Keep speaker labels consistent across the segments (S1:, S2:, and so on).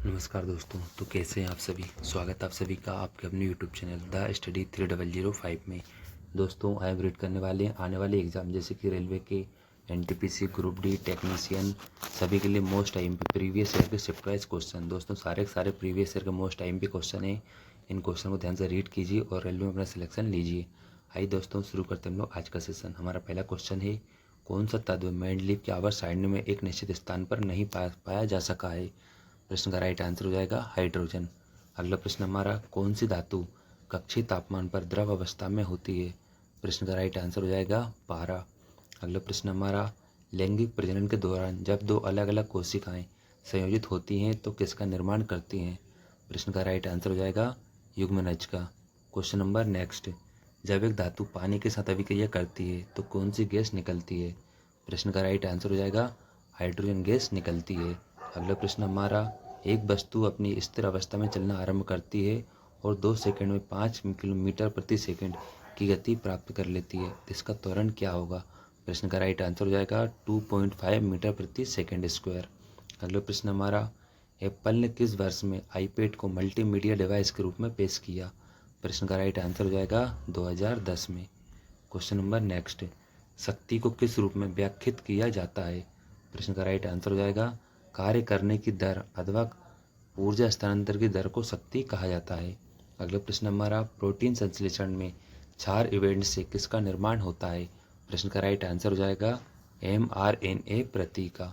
S1: नमस्कार दोस्तों। तो कैसे हैं आप सभी। स्वागत है आप सभी का आपके अपने यूट्यूब चैनल द स्टडी 3005 में। दोस्तों आज रीड करने वाले आने वाले एग्ज़ाम जैसे कि रेलवे के, एनटीपीसी, ग्रुप डी, टेक्नीशियन, सभी के लिए मोस्ट टाइम पे प्रीवियस ईयर के शिफ्ट वाइज क्वेश्चन। दोस्तों सारे के सारे प्रीवियस ईयर के मोस्ट टाइम पे क्वेश्चन है। इन क्वेश्चन को ध्यान से रीड कीजिए और रेलवे में अपना सिलेक्शन लीजिए। आइए दोस्तों शुरू करते हैं हम लोग आज का सेशन। हमारा पहला क्वेश्चन है, कौन सा तत्व मैंडलीव के आवर्त सारणी में एक निश्चित स्थान पर नहीं पाया जा सका है। प्रश्न का राइट आंसर हो जाएगा हाइड्रोजन। अगला प्रश्न हमारा, कौन सी धातु कक्षीय तापमान पर द्रव अवस्था में होती है। प्रश्न का राइट आंसर हो जाएगा पारा। अगला प्रश्न हमारा, लैंगिक प्रजनन के दौरान जब दो अलग अलग कोशिकाएं संयोजित होती हैं तो किसका निर्माण करती हैं। प्रश्न का राइट आंसर हो जाएगा युग्मनज का। क्वेश्चन नंबर नेक्स्ट, जब एक धातु पानी के साथ अभिक्रिया करती है तो कौन सी गैस निकलती है। प्रश्न का राइट आंसर हो जाएगा हाइड्रोजन गैस निकलती है। अगला प्रश्न हमारा, एक वस्तु अपनी स्थिर अवस्था में चलना आरंभ करती है और 2 सेकंड में 5 किलोमीटर प्रति सेकंड की गति प्राप्त कर लेती है, इसका त्वरण क्या होगा। प्रश्न का राइट आंसर हो जाएगा 2.5 मीटर प्रति सेकंड स्क्वायर। अगला प्रश्न हमारा, एप्पल ने किस वर्ष में आईपैड को मल्टीमीडिया डिवाइस के रूप में पेश किया। प्रश्न का राइट आंसर हो जाएगा 2010 में। क्वेश्चन नंबर नेक्स्ट, शक्ति को किस रूप में व्याख्यात किया जाता है। प्रश्न का राइट आंसर हो जाएगा कार्य करने की दर अथवा ऊर्जा स्थानांतरण की दर को शक्ति कहा जाता है। अगला प्रश्न हमारा, प्रोटीन संश्लेषण में क्षार इवेंट से किसका निर्माण होता है। प्रश्न का राइट आंसर हो जाएगा mRNA प्रति का।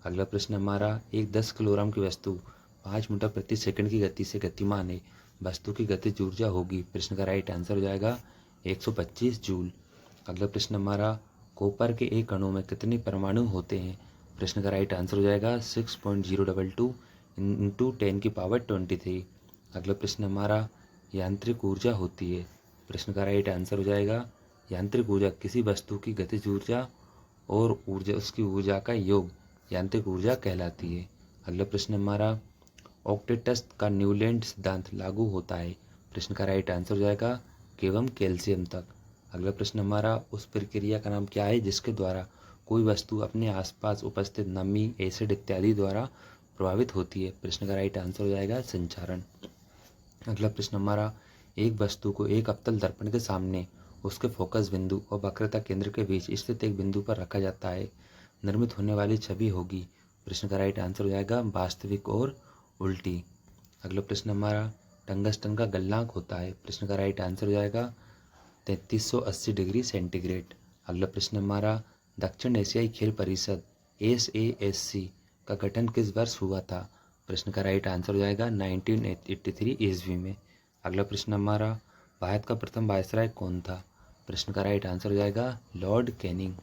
S1: अगला प्रश्न हमारा, एक 10 किलोग्राम की वस्तु 5 मीटर प्रति सेकंड की गति से गतिमान है, वस्तु की गतिज ऊर्जा होगी। प्रश्न का राइट आंसर हो जाएगा 125 जूल। अगला प्रश्न हमारा, कॉपर के एक अणु में कितने परमाणु होते हैं। प्रश्न का राइट आंसर हो जाएगा 6.022 इंटू 10 की पावर 23। अगला प्रश्न हमारा, यांत्रिक ऊर्जा होती है। प्रश्न का राइट आंसर हो जाएगा यांत्रिक ऊर्जा किसी वस्तु की गतिज ऊर्जा और ऊर्जा उसकी ऊर्जा का योग यांत्रिक ऊर्जा कहलाती है। अगला प्रश्न हमारा, ऑक्टेटस का न्यूलैंड सिद्धांत लागू होता है। प्रश्न का राइट आंसर हो जाएगा केवल कैल्शियम तक। अगला प्रश्न हमारा, उस प्रक्रिया का नाम क्या है जिसके द्वारा कोई वस्तु अपने आसपास उपस्थित नमी, एसिड इत्यादि द्वारा प्रभावित होती है। प्रश्न का राइट आंसर हो जाएगा संचारण। अगला प्रश्न हमारा, एक वस्तु को एक अवतल दर्पण के सामने उसके फोकस बिंदु और वक्रता केंद्र के बीच स्थित एक बिंदु पर रखा जाता है, निर्मित होने वाली छवि होगी। प्रश्न का राइट आंसर हो जाएगा वास्तविक और उल्टी। अगला प्रश्न हमारा, टंगस्टन का गलनांक होता है। प्रश्न का राइट आंसर हो जाएगा 3380 डिग्री सेंटीग्रेड। अगला प्रश्न हमारा, दक्षिण एशियाई खेल परिषद SASC का गठन किस वर्ष हुआ था। प्रश्न का राइट आंसर हो जाएगा 1983 ईस्वी में। अगला प्रश्न हमारा, भारत का प्रथम वायसराय कौन था। प्रश्न का राइट आंसर हो जाएगा लॉर्ड कैनिंग।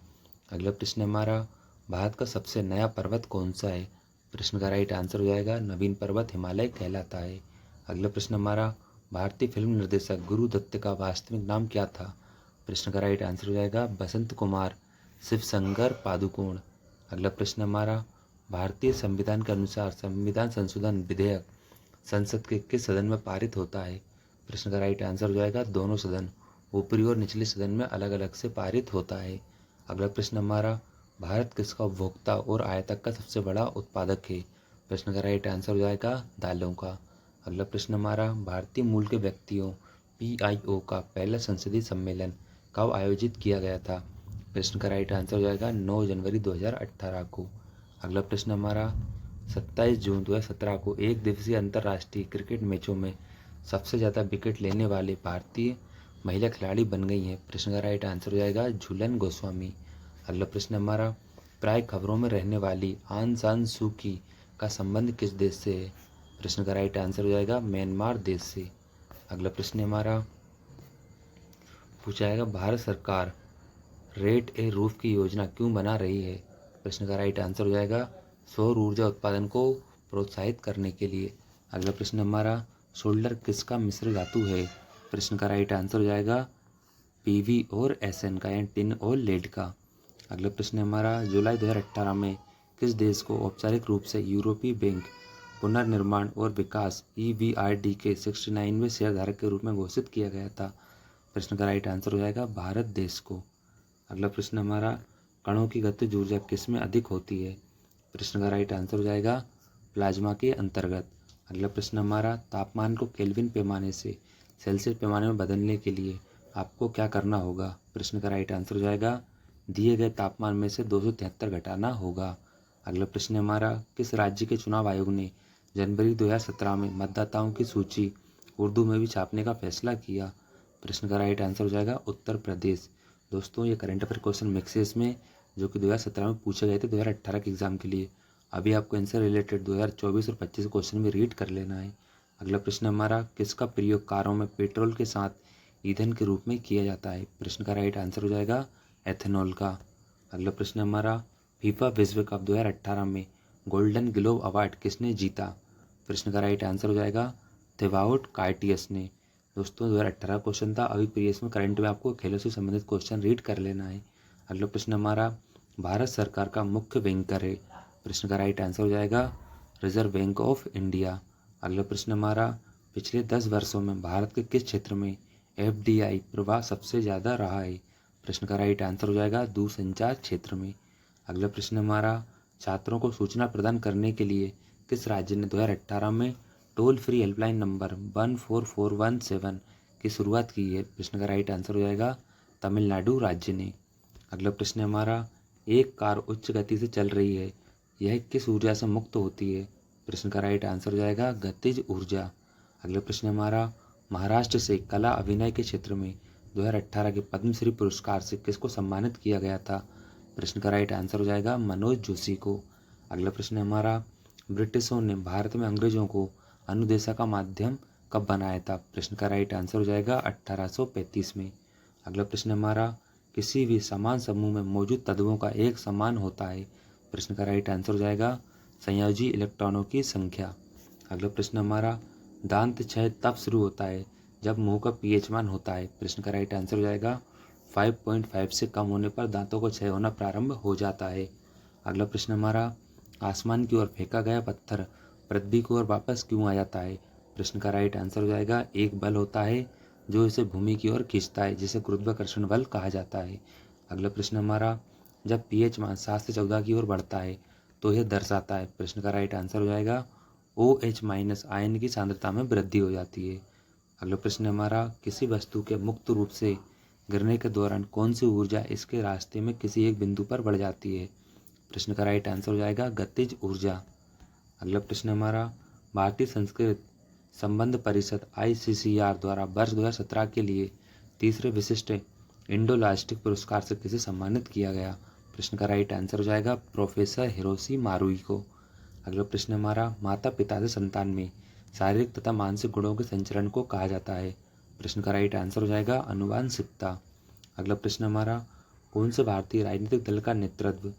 S1: अगला प्रश्न हमारा, भारत का सबसे नया पर्वत कौन सा है। प्रश्न का राइट आंसर हो जाएगा नवीन पर्वत हिमालय कहलाता है। अगला प्रश्न हमारा, भारतीय फिल्म निर्देशक गुरु दत्त का वास्तविक नाम क्या था। प्रश्न का राइट आंसर हो जाएगा बसंत कुमार शिवशंकर पादुकोण। अगला प्रश्न हमारा, भारतीय संविधान के अनुसार संविधान संशोधन विधेयक संसद के किस सदन में पारित होता है। प्रश्न का राइट आंसर हो जाएगा दोनों सदन, ऊपरी और निचले सदन में अलग अलग से पारित होता है। अगला प्रश्न हमारा, भारत किसका उपभोक्ता और आयातक का सबसे बड़ा उत्पादक है। प्रश्न का राइट आंसर हो जाएगा दालों का। अगला प्रश्न हमारा, भारतीय मूल के व्यक्तियों PIO का पहला संसदीय सम्मेलन कब आयोजित किया गया था। प्रश्न का राइट आंसर हो जाएगा 9 जनवरी 2018 को। अगला प्रश्न हमारा, 27 जून 2017 को एक दिवसीय अंतर्राष्ट्रीय क्रिकेट मैचों में सबसे ज़्यादा विकेट लेने वाले भारतीय महिला खिलाड़ी बन गई हैं। प्रश्न का राइट आंसर हो जाएगा झूलन गोस्वामी। अगला प्रश्न हमारा, प्राय खबरों में रहने वाली आन सान सू की का संबंध किस देश से है। प्रश्न का राइट आंसर हो जाएगा म्यांमार देश से। अगला प्रश्न हमारा पूछा जाएगा, भारत सरकार रेट ए रूफ की योजना क्यों बना रही है। प्रश्न का राइट आंसर हो जाएगा सौर ऊर्जा उत्पादन को प्रोत्साहित करने के लिए। अगला प्रश्न हमारा, सोल्डर किसका मिश्र धातु है। प्रश्न का राइट आंसर हो जाएगा PV और SN का, यानी टिन और लेड का। अगला प्रश्न हमारा, जुलाई 2018 में किस देश को औपचारिक रूप से यूरोपीय बैंक पुनर्निर्माण और विकास EBRD के 69वें शेयरधारक के रूप में घोषित किया गया था। प्रश्न का राइट आंसर हो जाएगा भारत देश को। अगला प्रश्न हमारा, कणों की गतिज ऊर्जा किस में अधिक होती है। प्रश्न का राइट आंसर हो जाएगा प्लाज्मा के अंतर्गत। अगला प्रश्न हमारा, तापमान को केल्विन पैमाने से सेल्सियस पैमाने में बदलने के लिए आपको क्या करना होगा? प्रश्न का राइट आंसर हो जाएगा दिए गए तापमान में से 273 घटाना होगा। अगला प्रश्न हमारा, किस राज्य के चुनाव आयोग ने जनवरी 2017 में मतदाताओं की सूची उर्दू में भी छापने का फैसला किया? प्रश्न का राइट आंसर हो जाएगा उत्तर प्रदेश। दोस्तों, ये करंट अफेयर क्वेश्चन मिक्सेस में जो कि 2017 में पूछे गए थे 2018 के एग्जाम के लिए। अभी आपको इनसे रिलेटेड 2024 और 25 क्वेश्चन भी रीड कर लेना है। अगला प्रश्न हमारा, किसका प्रयोग कारों में पेट्रोल के साथ ईंधन के रूप में किया जाता है? प्रश्न का राइट आंसर हो जाएगा एथेनॉल का। अगला प्रश्न हमारा, फीफा विश्व कप 2018 में गोल्डन ग्लोब अवार्ड किसने जीता? प्रश्न का राइट आंसर हो जाएगा थिबाउट कार्टियस ने। दोस्तों, 2018 क्वेश्चन था। अभी प्रीवियस में करंट में आपको खेलों से संबंधित क्वेश्चन रीड कर लेना है। अगला प्रश्न हमारा, भारत सरकार का मुख्य बैंकर है? प्रश्न का राइट आंसर हो जाएगा रिजर्व बैंक ऑफ इंडिया। अगला प्रश्न हमारा, पिछले 10 वर्षों में भारत के किस क्षेत्र में FDI प्रवाह सबसे ज़्यादा रहा है? प्रश्न का राइट आंसर हो जाएगा दूरसंचार क्षेत्र में। अगला प्रश्न हमारा, छात्रों को सूचना प्रदान करने के लिए किस राज्य ने 2018 में टोल फ्री हेल्पलाइन नंबर 14417 की शुरुआत की है? प्रश्न का राइट आंसर हो जाएगा तमिलनाडु राज्य ने। अगला प्रश्न हमारा, एक कार उच्च गति से चल रही है, यह किस ऊर्जा से मुक्त होती है? प्रश्न का राइट आंसर हो जाएगा गतिज ऊर्जा। अगला प्रश्न हमारा, महाराष्ट्र से कला अभिनय के क्षेत्र में 2018 के पद्मश्री पुरस्कार से किसको सम्मानित किया गया था? प्रश्न का राइट आंसर हो जाएगा मनोज जोशी को। अगला प्रश्न हमारा, ब्रिटिशों ने भारत में अंग्रेजों को अनुदेशा का माध्यम कब बनाया था? प्रश्न का राइट आंसर हो जाएगा 1835 में। अगला प्रश्न हमारा, किसी भी समान समूह में मौजूद तत्वों का एक समान होता है? प्रश्न का राइट आंसर हो जाएगा संयोजी इलेक्ट्रॉनों की संख्या। अगला प्रश्न हमारा, दांत क्षय तब शुरू होता है जब मुंह का pH मान होता है? प्रश्न का राइट आंसर हो जाएगा 5.5 से कम होने पर दांतों को क्षय होना प्रारंभ हो जाता है। अगला प्रश्न हमारा, आसमान की ओर फेंका गया पत्थर पृथ्वी की ओर वापस क्यों आ जाता है? प्रश्न का राइट आंसर हो जाएगा एक बल होता है जो इसे भूमि की ओर खींचता है, जिसे गुरुत्वाकर्षण बल कहा जाता है। अगला प्रश्न हमारा, जब pH मान 7 से 14 की ओर बढ़ता है तो यह दर्शाता है? प्रश्न का राइट आंसर हो जाएगा OH- आयन की सांद्रता में वृद्धि हो जाती है। अगला प्रश्न हमारा, किसी वस्तु के मुक्त रूप से गिरने के दौरान कौन सी ऊर्जा इसके रास्ते में किसी एक बिंदु पर बढ़ जाती है? प्रश्न का राइट आंसर हो जाएगा गतिज ऊर्जा। अगला प्रश्न हमारा, भारतीय संस्कृत संबंध परिषद ICCR द्वारा वर्ष 2017 के लिए तीसरे विशिष्ट इंडोलास्टिक पुरस्कार से किसे सम्मानित किया गया? प्रश्न का राइट आंसर हो जाएगा प्रोफेसर हिरोशी मारुई को। अगला प्रश्न हमारा, माता पिता से संतान में शारीरिक तथा मानसिक गुणों के संचरण को कहा जाता है? प्रश्न का राइट आंसर हो जाएगा अनुवांशिकता। अगला प्रश्न हमारा, कौन से भारतीय राजनीतिक दल का नेतृत्व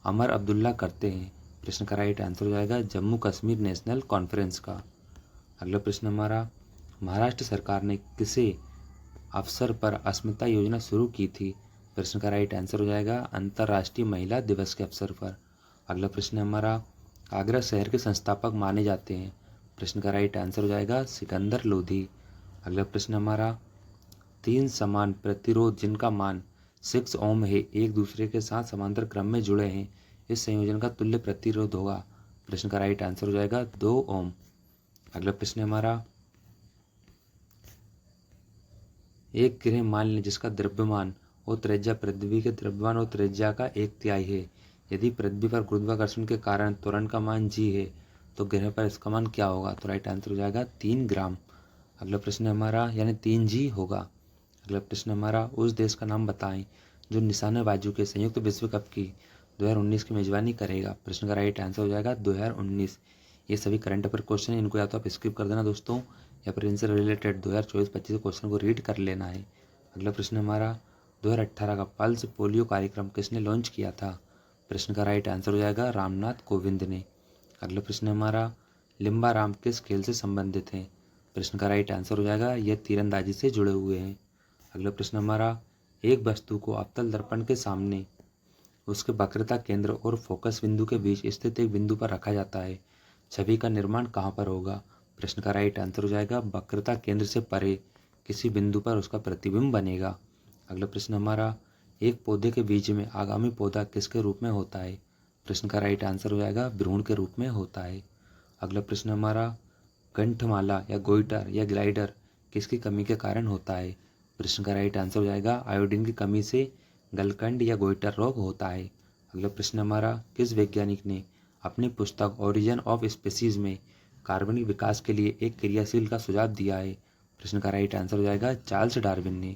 S1: अमर अब्दुल्ला करते हैं? प्रश्न का राइट आंसर हो जाएगा जम्मू कश्मीर नेशनल कॉन्फ्रेंस का। अगला प्रश्न हमारा, महाराष्ट्र सरकार ने किसे अवसर पर अस्मिता योजना शुरू की थी? प्रश्न का राइट आंसर हो जाएगा अंतर्राष्ट्रीय महिला दिवस के अवसर पर। अगला प्रश्न हमारा, आगरा शहर के संस्थापक माने जाते हैं? प्रश्न का राइट आंसर हो जाएगा सिकंदर लोधी। अगला प्रश्न हमारा, 3 समान प्रतिरोध जिनका मान 6 ओम है एक दूसरे के साथ समांतर क्रम में जुड़े हैं, इस संयोजन का तुल्य प्रतिरोध होगा? प्रश्न का राइट आंसर हो जाएगा 2 ओम। अगला प्रश्न हमारा, एक ग्रह मान लें जिसका द्रव्यमान और त्रिज्या पृथ्वी के द्रव्यमान और त्रिज्या का 1/3 है। यदि पृथ्वी पर गुरुत्वाकर्षण के कारण त्वरण का मान g है तो ग्रह पर इसका मान क्या होगा? तो राइट आंसर हो जाएगा 3 ग्राम। अगला प्रश्न हमारा, यानी 3g होगा। अगला प्रश्न हमारा, उस देश का नाम बताएं जो निशानेबाजी के संयुक्त विश्व कप की 2019 की मेजबानी करेगा? प्रश्न का राइट आंसर हो जाएगा 2019। ये सभी करंट अफेयर क्वेश्चन, इनको या तो आप स्किप कर देना दोस्तों, या फिर इनसे रिलेटेड 2024-25 क्वेश्चन को रीड कर लेना है। अगला प्रश्न हमारा, 2018 का पल्स पोलियो कार्यक्रम किसने लॉन्च किया था? प्रश्न का राइट आंसर हो जाएगा रामनाथ कोविंद ने। अगला प्रश्न हमारा, लिम्बाराम किस खेल से संबंधित हैं? प्रश्न का राइट आंसर हो जाएगा यह तीरंदाजी से जुड़े हुए हैं। अगला प्रश्न हमारा, एक वस्तु को अवतल दर्पण के सामने उसके वक्रता केंद्र और फोकस बिंदु के बीच स्थित एक बिंदु पर रखा जाता है, छवि का निर्माण कहाँ पर होगा? प्रश्न का राइट आंसर हो जाएगा वक्रता केंद्र से परे किसी बिंदु पर उसका प्रतिबिंब बनेगा। अगला प्रश्न हमारा, एक पौधे के बीज में आगामी पौधा किसके रूप में होता है? प्रश्न का राइट आंसर हो जाएगा भ्रूण के रूप में होता है। अगला प्रश्न हमारा, कंठमाला या गोइटर या ग्लाइडर किसकी कमी के कारण होता है? प्रश्न का राइट आंसर हो जाएगा आयोडीन की कमी से गलकंड या गोइटर रोग होता है। अगला प्रश्न हमारा, किस वैज्ञानिक ने अपनी पुस्तक ओरिजिन ऑफ स्पीसीज में कार्बनिक विकास के लिए एक क्रियाशील का सुझाव दिया है? प्रश्न का राइट आंसर हो जाएगा चार्ल्स डार्विन ने।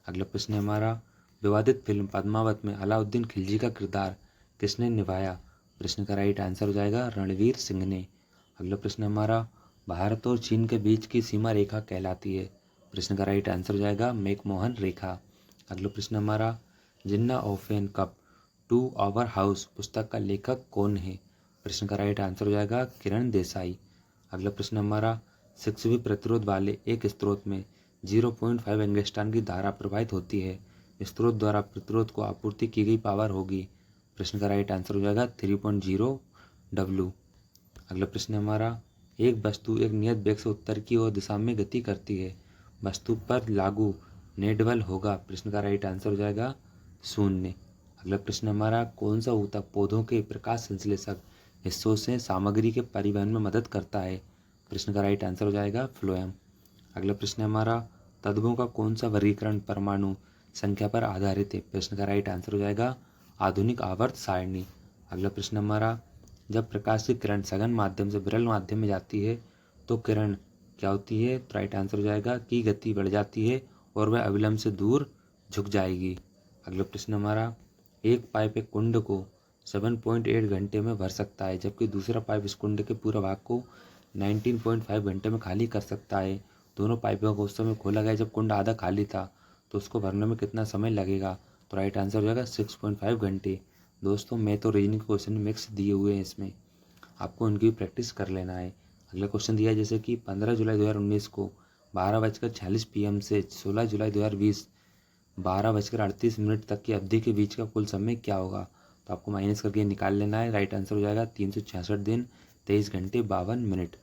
S1: अगला प्रश्न है हमारा, विवादित फिल्म पद्मावत में अलाउद्दीन खिलजी का किरदार किसने निभाया? प्रश्न का राइट आंसर हो जाएगा रणवीर सिंह ने। अगला प्रश्न है हमारा, भारत और चीन के बीच की सीमा रेखा कहलाती है? प्रश्न का राइट आंसर हो जाएगा मैकमोहन रेखा। अगला प्रश्न हमारा, Jinnah often came to our house पुस्तक का लेखक कौन है? प्रश्न का राइट आंसर हो जाएगा किरण देसाई। अगला प्रश्न हमारा, 6वीं प्रतिरोध वाले एक स्रोत में 0.5 एंगस्ट्रॉम की धारा प्रवाहित होती है, स्रोत द्वारा प्रतिरोध को आपूर्ति की गई पावर होगी? प्रश्न का राइट आंसर हो जाएगा 3.0 W। अगला प्रश्न हमारा, एक वस्तु एक नियत वेग से उत्तर की ओर दिशा में गति करती है, वस्तु पर लागू नेट बल होगा? प्रश्न का राइट आंसर हो जाएगा 0। अगला प्रश्न हमारा, कौन सा ऊतक पौधों के प्रकाश संश्लेषक हिस्सों से सामग्री के परिवहन में मदद करता है? प्रश्न का राइट आंसर हो जाएगा फ्लोएम। अगला प्रश्न हमारा, तत्वों का कौन सा वर्गीकरण परमाणु संख्या पर आधारित है? प्रश्न का राइट आंसर हो जाएगा आधुनिक आवर्त सारणी। अगला प्रश्न हमारा, जब प्रकाश की किरण सघन माध्यम से विरल माध्यम में जाती है तो किरण क्या होती है? तो राइट आंसर हो जाएगा कि गति बढ़ जाती है और वह अविलंब से दूर झुक जाएगी। अगला प्रश्न हमारा, एक पाइप एक कुंड को 7.8 घंटे में भर सकता है, जबकि दूसरा पाइप इस कुंड के पूरे भाग को 19.5 घंटे में खाली कर सकता है। दोनों पाइपों को उस समय खोला गया जब कुंड आधा खाली था, तो उसको भरने में कितना समय लगेगा? तो राइट आंसर हो जाएगा 6.5 घंटे। दोस्तों, मैं तो रीजनिंग के क्वेश्चन मिक्स दिए हुए हैं, इसमें आपको उनकी प्रैक्टिस कर लेना है। अगला क्वेश्चन दिया है जैसे कि 15 जुलाई 2019 को 12:46 PM से 16 जुलाई 2020 12:38 तक की अवधि के बीच का कुल समय क्या होगा? तो आपको माइनस करके निकाल लेना है। राइट आंसर हो जाएगा 366 दिन 23 घंटे 52 मिनट।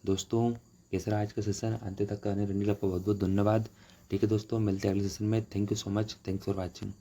S1: दोस्तों, कैसा रहा आज का सेशन? अंत तक करने रहने के लिए आपको बहुत बहुत धन्यवाद। ठीक है दोस्तों, मिलते हैं अगले सेशन में। Thank you so much, thanks for watching.